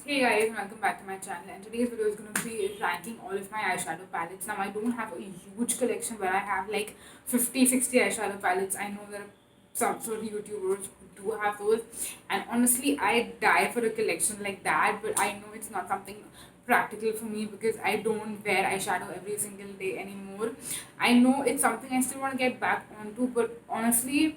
Hey guys, welcome back to my channel, and today's video is going to be ranking all of my eyeshadow palettes. Now I don't have a huge collection where I have like 50, 60 eyeshadow palettes. I know there are some sort of YouTubers who do have those, and honestly I die for a collection like that, but I know it's not something practical for me because I don't wear eyeshadow every single day anymore. I know it's something I still want to get back onto, but honestly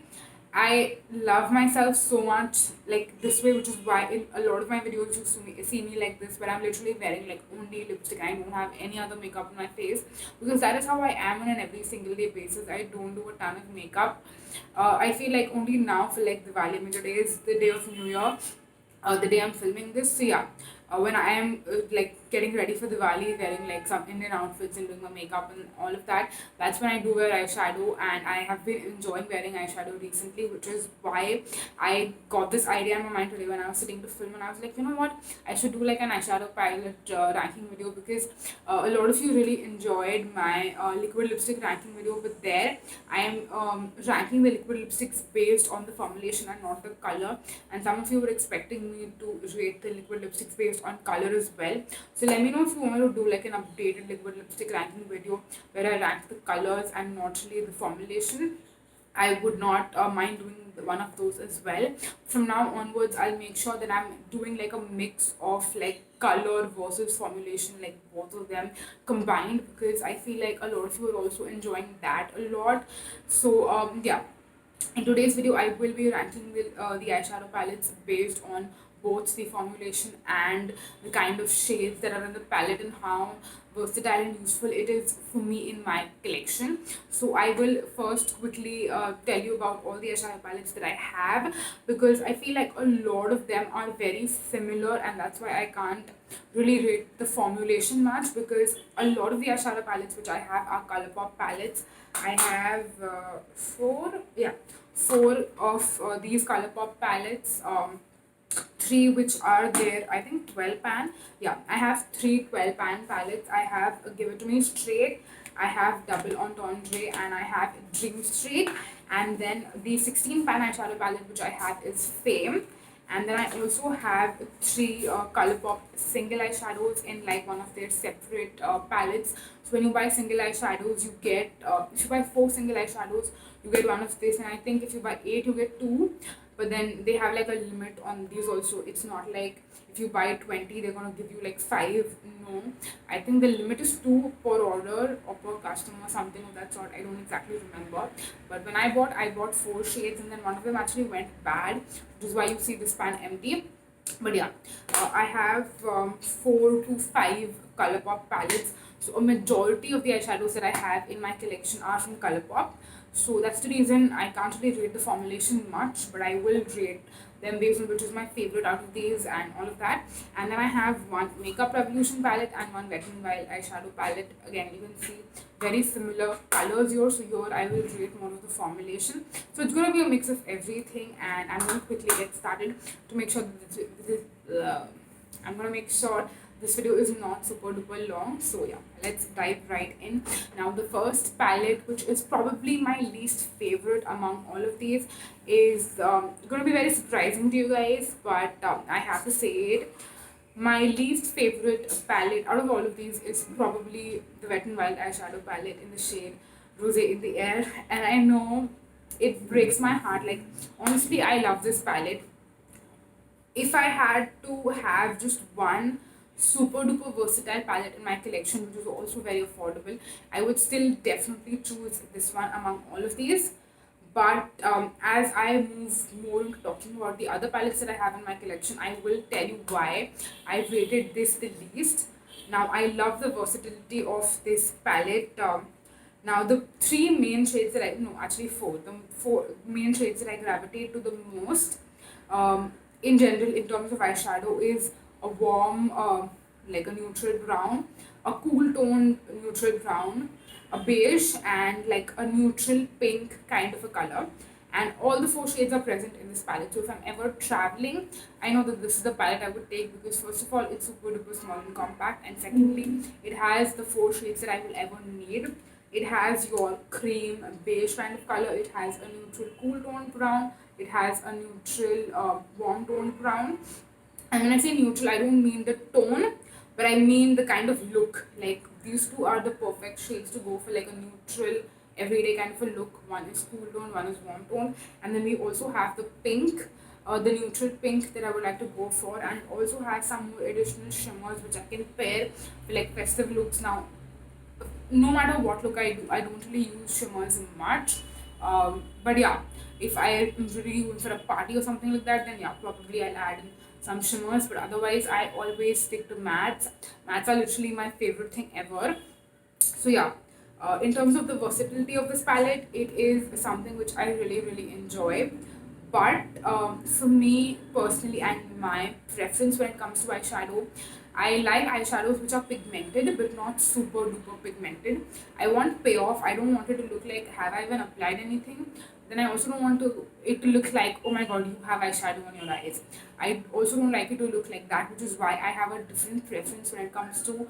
I love myself so much like this way, which is why in a lot of my videos you see me like this, where I'm literally wearing like only lipstick. I don't have any other makeup on my face because that is how I am on an every single day basis. I don't do a ton of makeup. I feel like only now for like Diwali, I mean, today is the day of New Year, the day I'm filming this. So yeah, when I am like getting ready for Diwali, wearing like some Indian outfits and doing my makeup and all of that, that's when I do wear eyeshadow. And I have been enjoying wearing eyeshadow recently, which is why I got this idea in my mind today when I was sitting to film. And I was like, you know what, I should do like an eyeshadow palette ranking video because a lot of you really enjoyed my liquid lipstick ranking video. But there I am ranking the liquid lipsticks based on the formulation and not the color, and some of you were expecting me to rate the liquid lipsticks based on color as well. So let me know if you want me to do like an updated liquid lipstick ranking video where I rank the colors and not really the formulation. I would not mind doing one of those as well. From now onwards, I'll make sure that I'm doing like a mix of like color versus formulation, like both of them combined, because I feel like a lot of you are also enjoying that a lot. So yeah, in today's video, I will be ranking the eyeshadow palettes based on both the formulation and the kind of shades that are in the palette and how versatile and useful it is for me in my collection. So I will first quickly tell you about all the eyeshadow palettes that I have, because I feel like a lot of them are very similar, and that's why I can't really rate the formulation much, because a lot of the eyeshadow palettes which I have are Colourpop palettes. I have four of these Colourpop palettes. Three which are there, I think 12 pan. Yeah, I have three 12 pan palettes. I have Give It To Me Straight, I have Double Entendre, and I have Dream Straight. And then the 16 pan eyeshadow palette which I have is Fame. And then I also have three Colourpop single eyeshadows in like one of their separate palettes. So when you buy single eyeshadows, you get if you buy four single eyeshadows, you get one of this, and I think if you buy eight, you get two. But then they have like a limit on these also. It's not like if you buy 20, they're gonna give you like five. No, I think the limit is two per order or per customer, something of that sort. I don't exactly remember. But when I bought four shades, and then one of them actually went bad, which is why you see this pan empty. But yeah, I have 4 to 5 Colourpop palettes. So a majority of the eyeshadows that I have in my collection are from Colourpop. So that's the reason I can't really rate the formulation much, but I will rate them based on which is my favorite out of these and all of that. And then I have one Makeup Revolution palette and one Wet n Wild eyeshadow palette. Again, you can see very similar colors here. So here I will rate more of the formulation. So it's going to be a mix of everything, and I'm going to quickly get started to make sure that I'm going to make sure this video is not super duper long. So yeah, let's dive right in. Now the first palette, which is probably my least favorite among all of these, is going to be very surprising to you guys, but I have to say it. My least favorite palette out of all of these is probably the Wet n Wild eyeshadow palette in the shade Rose in the Air. And I know it breaks my heart. Like, honestly, I love this palette. If I had to have just one super duper versatile palette in my collection, which is also very affordable, I would still definitely choose this one among all of these. But as I move more into talking about the other palettes that I have in my collection, I will tell you why I rated this the least. Now, I love the versatility of this palette. Now, the three main shades that I, no, actually four, the four main shades that I gravitate to the most in general in terms of eyeshadow is a warm, like a neutral brown, a cool tone neutral brown, a beige, and like a neutral pink kind of a color. And all the four shades are present in this palette. So if I'm ever traveling, I know that this is the palette I would take, because first of all, it's super duper small and compact, and secondly, it has the four shades that I will ever need. It has your cream beige kind of color, it has a neutral cool tone brown, it has a neutral warm tone brown, And when I say neutral, I don't mean the tone, but I mean the kind of look. Like these two are the perfect shades to go for like a neutral, everyday kind of a look. One is cool tone, one is warm tone, and then we also have the pink, the neutral pink that I would like to go for, and also have some more additional shimmers which I can pair with like festive looks. Now, no matter what look I do, I don't really use shimmers much. But yeah, if I am really going for a party or something like that, then yeah, probably I'll add in some shimmers. But otherwise, I always stick to mattes. Mattes are literally my favorite thing ever. So yeah, in terms of the versatility of this palette, it is something which I really enjoy. But for me personally and my preference when it comes to eyeshadow, I like eyeshadows which are pigmented but not super duper pigmented. I want payoff. I don't want it to look like have I even applied anything. Then I also don't want it to look like, oh my god, you have eyeshadow on your eyes. I also don't like it to look like that, which is why I have a different preference when it comes to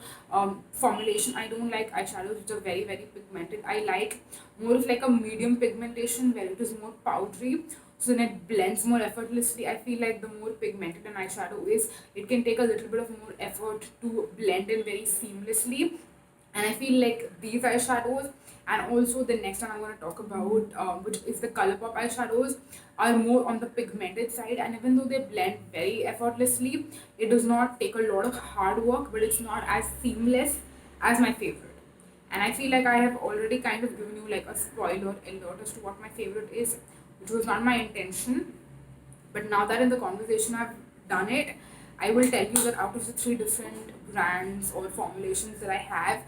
formulation. I don't like eyeshadows which are very pigmented. I like more of like a medium pigmentation where it is more powdery, so then it blends more effortlessly. I feel like the more pigmented an eyeshadow is, it can take a little bit of more effort to blend in very seamlessly. And I feel like these eyeshadows, and also the next one I'm going to talk about, which is the Colourpop eyeshadows, are more on the pigmented side. And even though they blend very effortlessly, it does not take a lot of hard work, but it's not as seamless as my favorite. And I feel like I have already kind of given you like a spoiler alert as to what my favorite is, which was not my intention. But now that in the conversation I've done it, I will tell you that out of the three different brands or formulations that I have,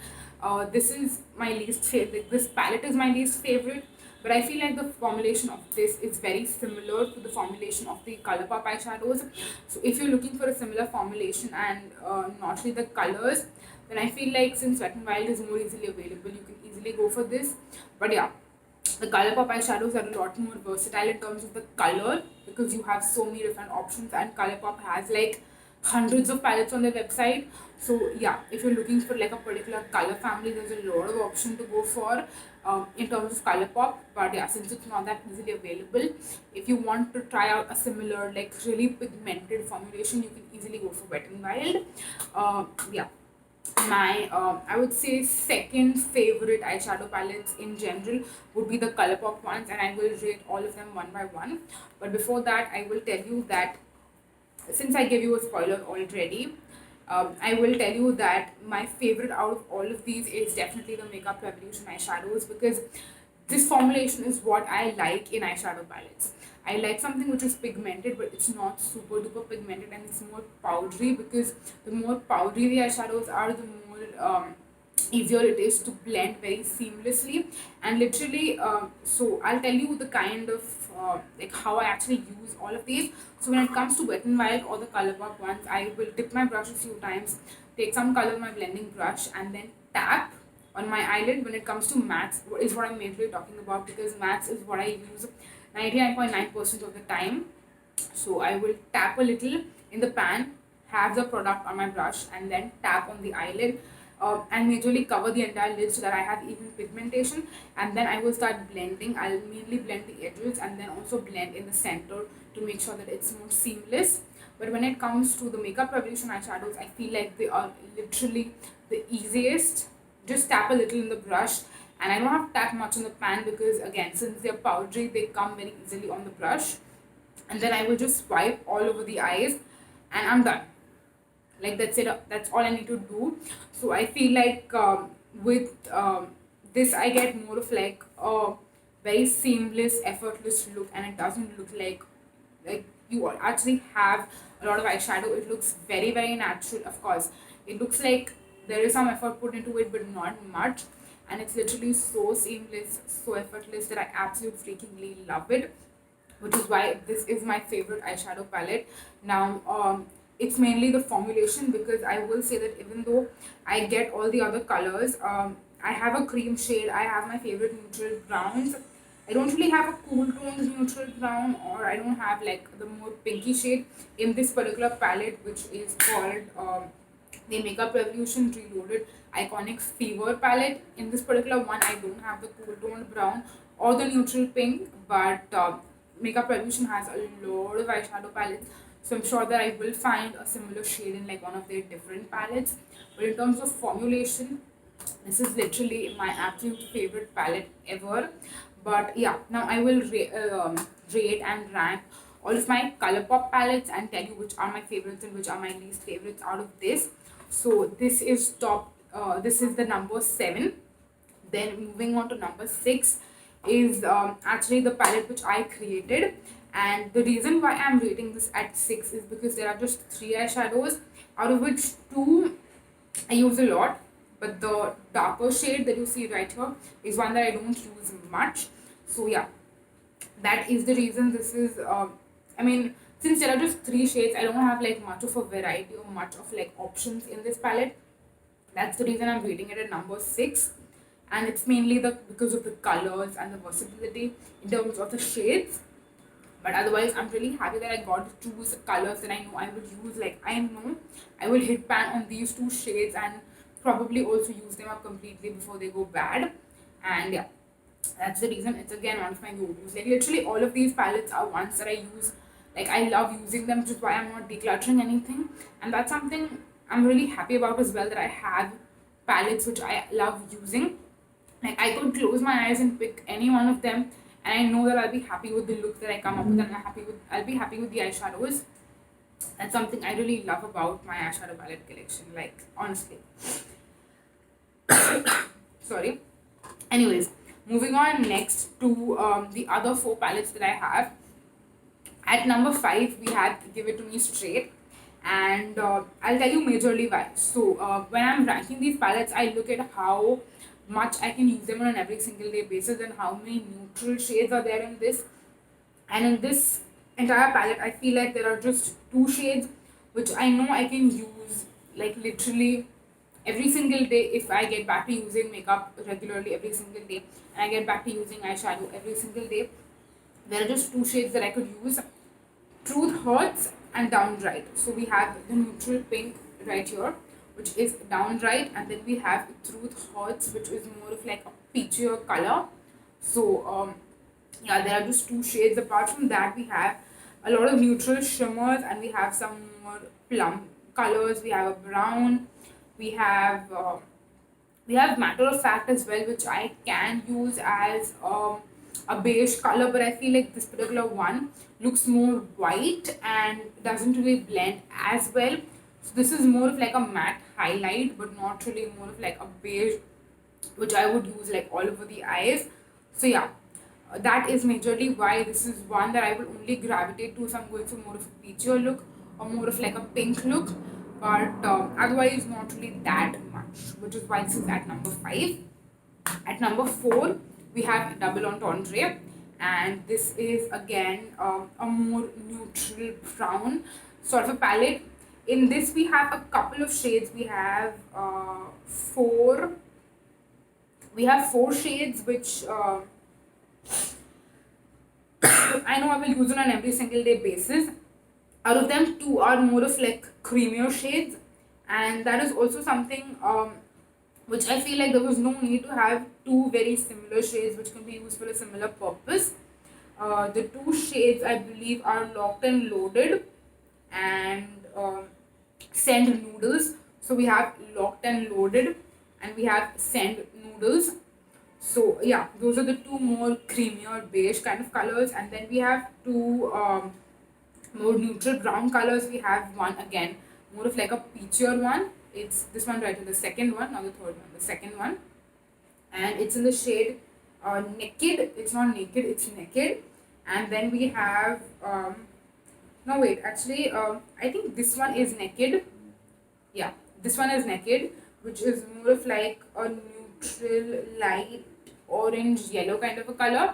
this is my least favorite. This palette is my least favorite, but I feel like the formulation of this is very similar to the formulation of the Colourpop eyeshadows. So if you're looking for a similar formulation and not really the colors, then I feel like since Wet n Wild is more easily available, you can easily go for this. But yeah, the Colourpop eyeshadows are a lot more versatile in terms of the color, because you have so many different options, and Colourpop has like hundreds of palettes on their website. So yeah, if you're looking for like a particular color family, there's a lot of option to go for in terms of Colourpop. But yeah, since it's not that easily available, if you want to try out a similar like really pigmented formulation, you can easily go for Wet n Wild. Yeah, my I would say second favorite eyeshadow palettes in general would be the Colourpop ones, and I will rate all of them one by one. But before that, I will tell you that since I gave you a spoiler already, I will tell you that my favorite out of all of these is definitely the Makeup Revolution eyeshadows, because this formulation is what I like in eyeshadow palettes. I like something which is pigmented, but it's not super duper pigmented, and it's more powdery, because the more powdery the eyeshadows are, the more easier it is to blend very seamlessly. And literally, so I'll tell you the kind of like how I actually use all of these. So when it comes to Wet n Wild or the Colourpop ones, I will dip my brush a few times, take some color in my blending brush, and then tap on my eyelid. When it comes to mattes, is what I'm mainly talking about, because mattes is what I use 99.9% of the time. So I will tap a little in the pan, have the product on my brush, and then tap on the eyelid, and majorly cover the entire lid so that I have even pigmentation. And then I will start blending. I'll mainly blend the edges and then also blend in the center to make sure that it's more seamless. But when it comes to the Makeup Revolution eyeshadows, I feel like they are literally the easiest. Just tap a little in the brush, and I don't have to tap much on the pan, because again, since they're powdery, they come very easily on the brush. And then I will just swipe all over the eyes, and I'm done. Like that's it, that's all I need to do. So I feel like with this I get more of like a very seamless effortless look, and it doesn't look like you actually have a lot of eyeshadow. It looks very natural. Of course, it looks like there is some effort put into it, but not much. And it's literally so seamless, so effortless, that I absolutely freakingly love it, which is why this is my favorite eyeshadow palette. Now, it's mainly the formulation, because I will say that even though I get all the other colors, I have a cream shade, I have my favorite neutral browns. I don't really have a cool toned neutral brown, or I don't have like the more pinky shade in this particular palette, which is called the Makeup Revolution Reloaded Iconic Fever palette. In this particular one, I don't have the cool toned brown or the neutral pink, but Makeup Revolution has a lot of eyeshadow palettes. So I'm sure that I will find a similar shade in like one of their different palettes. But in terms of formulation, this is literally my absolute favorite palette ever. But yeah, now I will rate and rank all of my Colourpop palettes and tell you which are my favorites and which are my least favorites out of this. So this is top. This is the number 7. Then moving on to number 6 is actually the palette which I created, and the reason why I'm rating this at 6 is because there are just 3 eyeshadows, out of which 2 I use a lot, but the darker shade that you see right here is one that I don't use much. So yeah, that is the reason this is. I mean, since there are just 3 shades, I don't have like much of a variety or much of like options in this palette. That's the reason I'm rating it at number 6, and it's mainly the because of the colors and the versatility in terms of the shades. But otherwise, I'm really happy that I got to choose colors that I know I will use. Like I know I will hit pan on these 2 shades and probably also use them up completely before they go bad. And yeah, that's the reason it's again one of my go-tos. Like literally all of these palettes are ones that I use. Like I love using them, which is why I'm not decluttering anything. And that's something I'm really happy about as well, that I have palettes which I love using. Like I could close my eyes and pick any one of them, and I know that I'll be happy with the look that I come up with, and I'll be happy with the eyeshadows. That's something I really love about my eyeshadow palette collection. Like honestly, sorry. Anyways, moving on next to the other 4 palettes that I have. At number 5, we had Give It To Me Straight, and I'll tell you majorly why. So when I'm ranking these palettes, I look at how much I can use them on an every single day basis and how many neutral shades are there in this. And in this entire palette, I feel like there are just 2 shades which I know I can use like literally every single day if I get back to using makeup regularly every single day, and I get back to using eyeshadow every single day. There are just 2 shades that I could use: Truth Hurts and Downright. So we have the neutral pink right here, which is Downright, and then we have Truth Hurts, which is more of like a peachier color. So yeah, there are just 2 shades. Apart from that, we have a lot of neutral shimmers, and we have some more plum colors. We have a brown. We have Matter of Fact as well, which I can use as a beige color, but I feel like this particular one looks more white and doesn't really blend as well. So this is more of like a matte highlight, but not really more of like a beige, which I would use like all over the eyes. So yeah, that is majorly why this is one that I will only gravitate to if I'm going for more of a peachier look or more of like a pink look, but otherwise not really that much, which is why this is at number 5. At number 4, we have Double Entendre, and this is again a more neutral brown sort of a palette. In this, we have a couple of shades. We have 4. We have 4 shades, which I know I will use on an every single day basis. Out of them, 2 are more of like creamier shades, and that is also something which I feel like there was no need to have 2 very similar shades which can be used for a similar purpose. The 2 shades I believe are Locked and Loaded and Send Noodles. So we have Locked and Loaded and we have Send Noodles. So yeah, those are the 2 more creamier beige kind of colors, and then we have 2 more neutral brown colors. We have one again more of like a peachier one. It's this one right here, the second one, not the third one, the second one, and it's in the shade Naked. It's not Naked, it's Naked. And then we have no wait, actually I think this one is Naked. Yeah, this one is Naked, which is more of like a neutral light orange yellow kind of a color,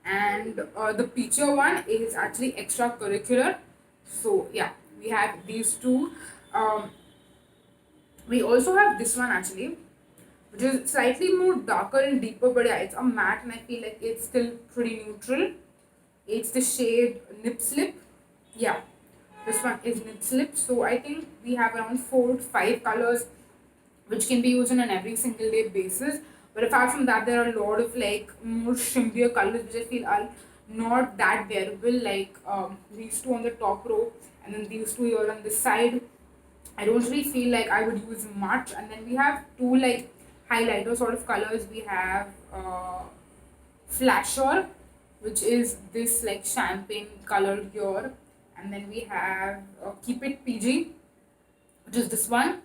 and the peachier one is actually Extracurricular. So yeah, we have these 2. We also have this one actually, which is slightly more darker and deeper, but yeah, it's a matte and I feel like it's still pretty neutral. It's the shade Nip Slip. Yeah, this one is Nip Slip. So I think we have around 4 to 5 colors which can be used on an every single day basis. But apart from that, there are a lot of like more shimmier colors which I feel are not that wearable like these two on the top row and then these two here on the side. I don't really feel like I would use much. And then we have two like highlighter sort of colors. We have Flasher, which is this like champagne color here, and then we have Keep It PG, which is this one.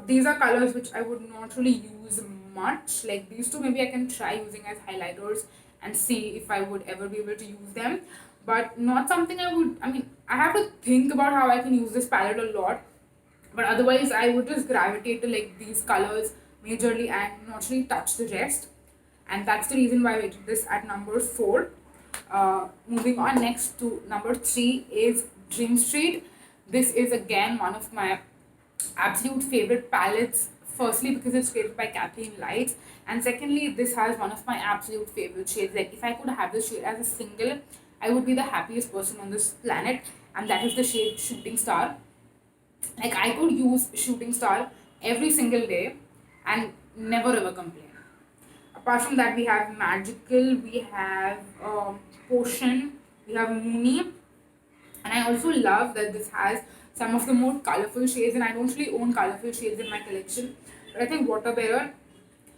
These are colors which I would not really use much. Like these two, maybe I can try using as highlighters and see if I would ever be able to use them. But not something I would. I mean, I have to think about how I can use this palette a lot. But otherwise, I would just gravitate to like these colors majorly and not really touch the rest. And that's the reason why I rated this at number 4. Moving on next to number 3 is Dream Street. This is again one of my absolute favorite palettes. Firstly, because it's created by Kathleen Lights, and secondly, this has one of my absolute favorite shades. Like, if I could have this shade as a single, I would be the happiest person on this planet, and that is the shade Shooting Star. Like, I could use Shooting Star every single day and never ever complain. Apart from that, we have Magical, we have Potion, we have Moony, and I also love that this has some of the more colorful shades, and I don't really own colorful shades in my collection, but I think Water Bearer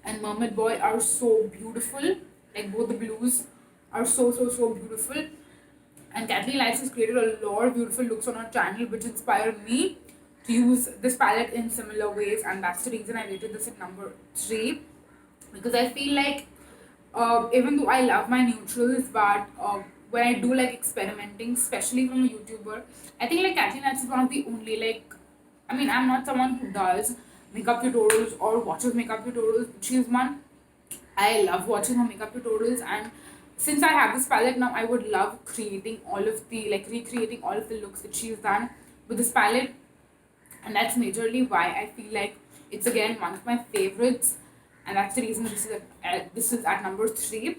and Mermaid Boy are so beautiful. Like, both the blues are so beautiful. And Kathleen Lights has created a lot of beautiful looks on her channel, which inspired me to use this palette in similar ways, and that's the reason I rated this at number 3. Because I feel like even though I love my neutrals, but when I do like experimenting, especially from a YouTuber, I think like Kathleen Lights is one of the only like, I mean, I'm not someone who does makeup tutorials or watches makeup tutorials. She's one I love watching her makeup tutorials, and since I have this palette now, I would love creating all of the like recreating all of the looks that she's done with this palette, and that's majorly why I feel like it's again one of my favorites, and that's the reason this is at number 3.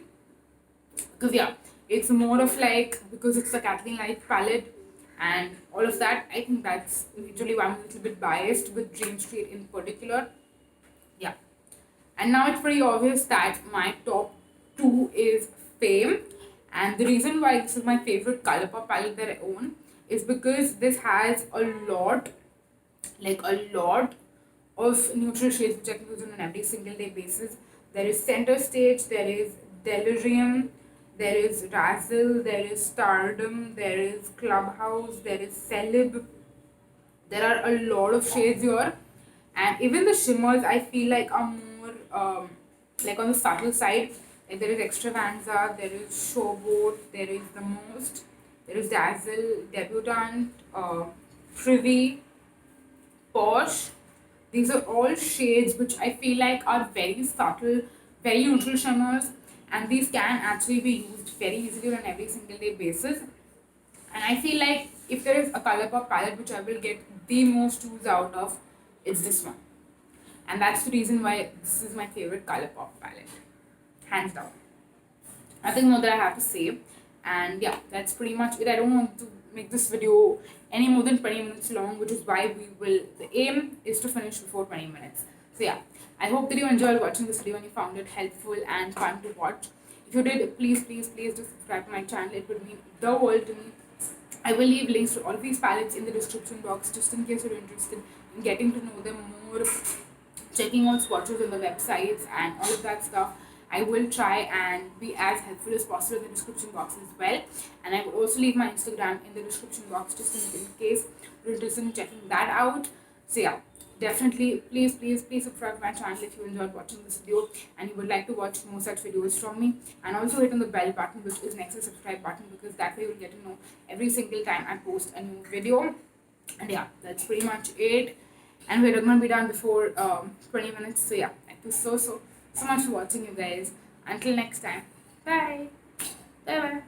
Because yeah, it's more of like, because it's the Kathleen Light palette and all of that. I think that's majorly why I'm a little bit biased with Dream Street in particular. Yeah. And now it's pretty obvious that my top 2 is Fame. And the reason why this is my favorite Colourpop palette that I own is because this has a lot of neutral shades which I can use on an every single day basis. There is Center Stage, there is Delirium, there is Razzle, there is Stardom, there is Clubhouse, there is Celeb. There are a lot of shades here, and even the shimmers I feel like are more like on the subtle side. Like, there is Extravaganza, there is Showboat, there is The Most, there is Dazzle, Debutante, Privy, Posh. These are all shades which I feel like are very subtle, very neutral shimmers, and these can actually be used very easily on an every single day basis. And I feel like if there is a Colourpop palette which I will get the most use out of, it's this one. And that's the reason why this is my favorite Colourpop palette. Hands down. Nothing more that I have to say. And yeah, that's pretty much it. I don't want to make this video any more than 20 minutes long, which is why the aim is to finish before 20 minutes. So yeah, I hope that you enjoyed watching this video and you found it helpful and fun to watch. If you did, please do subscribe to my channel. It would mean the world to me. I will leave links to all of these palettes in the description box just in case you're interested in getting to know them more, checking out swatches on the websites and all of that stuff. I will try and be as helpful as possible in the description box as well. And I will also leave my Instagram in the description box just in case you're interested in checking that out. So yeah, definitely please subscribe to my channel if you enjoyed watching this video and you would like to watch more such videos from me. And also hit on the bell button, which is next to subscribe button, because that way you'll get to know every single time I post a new video. And yeah, that's pretty much it. And we're going to be done before 20 minutes. So yeah, thank you so much for watching, you guys. Until next time, bye bye.